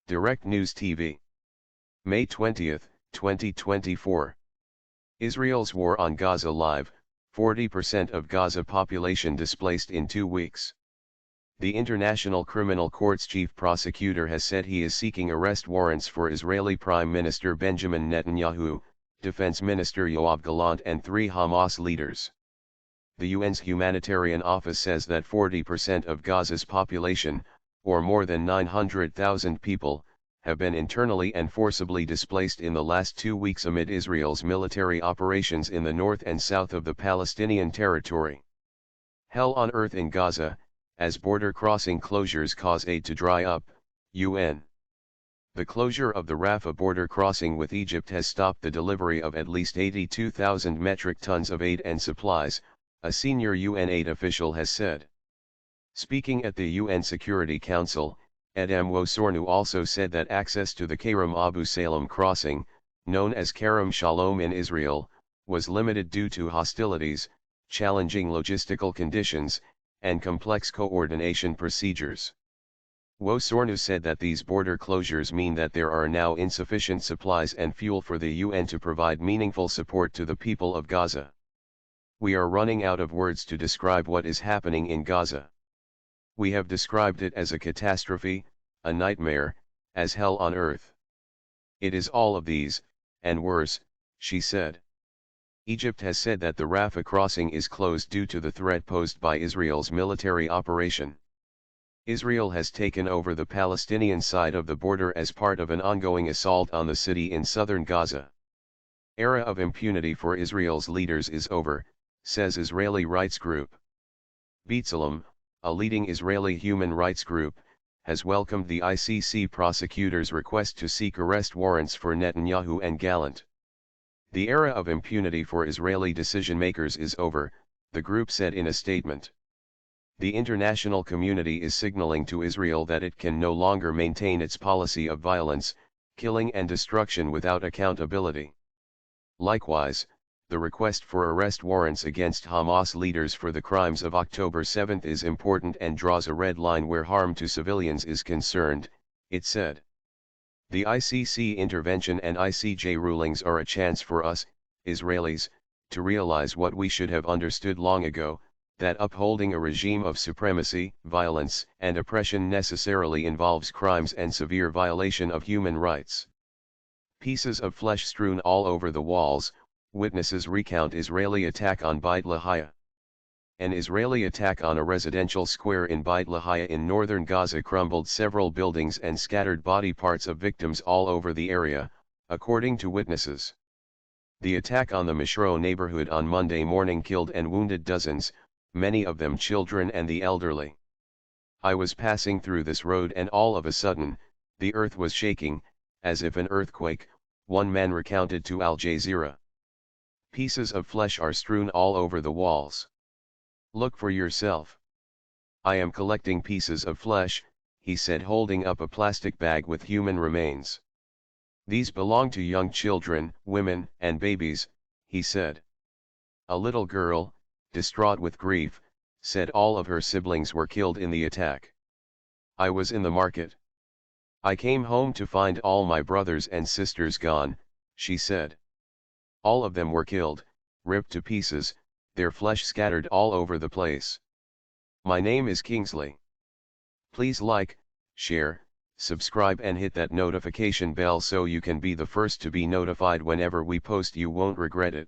Direct News TV. May 20, 2024. Israel's war on Gaza live, 40% of Gaza population displaced in 2 weeks. The International Criminal Court's chief prosecutor has said he is seeking arrest warrants for Israeli Prime Minister Benjamin Netanyahu, Defense Minister Yoav Gallant and 3 Hamas leaders. The UN's humanitarian office says that 40% of Gaza's population, or more than 900,000 people, have been internally and forcibly displaced in the last 2 weeks amid Israel's military operations in the north and south of the Palestinian territory. Hell on earth in Gaza, as border crossing closures cause aid to dry up, UN. The closure of the Rafah border crossing with Egypt has stopped the delivery of at least 82,000 metric tons of aid and supplies, a senior UN aid official has said. Speaking at the UN Security Council, Edhem Wosornu also said that access to the Kerem Abu Salem crossing, known as Kerem Shalom in Israel, was limited due to hostilities, challenging logistical conditions, and complex coordination procedures. Wosornu said that these border closures mean that there are now insufficient supplies and fuel for the UN to provide meaningful support to the people of Gaza. We are running out of words to describe what is happening in Gaza. We have described it as a catastrophe, a nightmare, as hell on earth. It is all of these, and worse, she said. Egypt has said that the Rafah crossing is closed due to the threat posed by Israel's military operation. Israel has taken over the Palestinian side of the border as part of an ongoing assault on the city in southern Gaza. Era of impunity for Israel's leaders is over, says Israeli rights group. B'Tselem, a leading Israeli human rights group, has welcomed the ICC prosecutor's request to seek arrest warrants for Netanyahu and Gallant. The era of impunity for Israeli decision-makers is over, the group said in a statement. The international community is signaling to Israel that it can no longer maintain its policy of violence, killing and destruction without accountability. Likewise, the request for arrest warrants against Hamas leaders for the crimes of October 7 is important and draws a red line where harm to civilians is concerned, it said. The ICC intervention and ICJ rulings are a chance for us, Israelis, to realize what we should have understood long ago, that upholding a regime of supremacy, violence, and oppression necessarily involves crimes and severe violation of human rights. Pieces of flesh strewn all over the walls, witnesses recount Israeli attack on Beit Lahia. An Israeli attack on a residential square in Beit Lahia in northern Gaza crumbled several buildings and scattered body parts of victims all over the area, according to witnesses. The attack on the Mishro neighborhood on Monday morning killed and wounded dozens, many of them children and the elderly. I was passing through this road and all of a sudden, the earth was shaking, as if an earthquake, one man recounted to Al Jazeera. Pieces of flesh are strewn all over the walls. Look for yourself. I am collecting pieces of flesh, he said, holding up a plastic bag with human remains. These belong to young children, women, and babies, he said. A little girl, distraught with grief, said all of her siblings were killed in the attack. I was in the market. I came home to find all my brothers and sisters gone, she said. All of them were killed, ripped to pieces, their flesh scattered all over the place. My name is Kingsley. Please like, share, subscribe and hit that notification bell so you can be the first to be notified whenever we post. You won't regret it.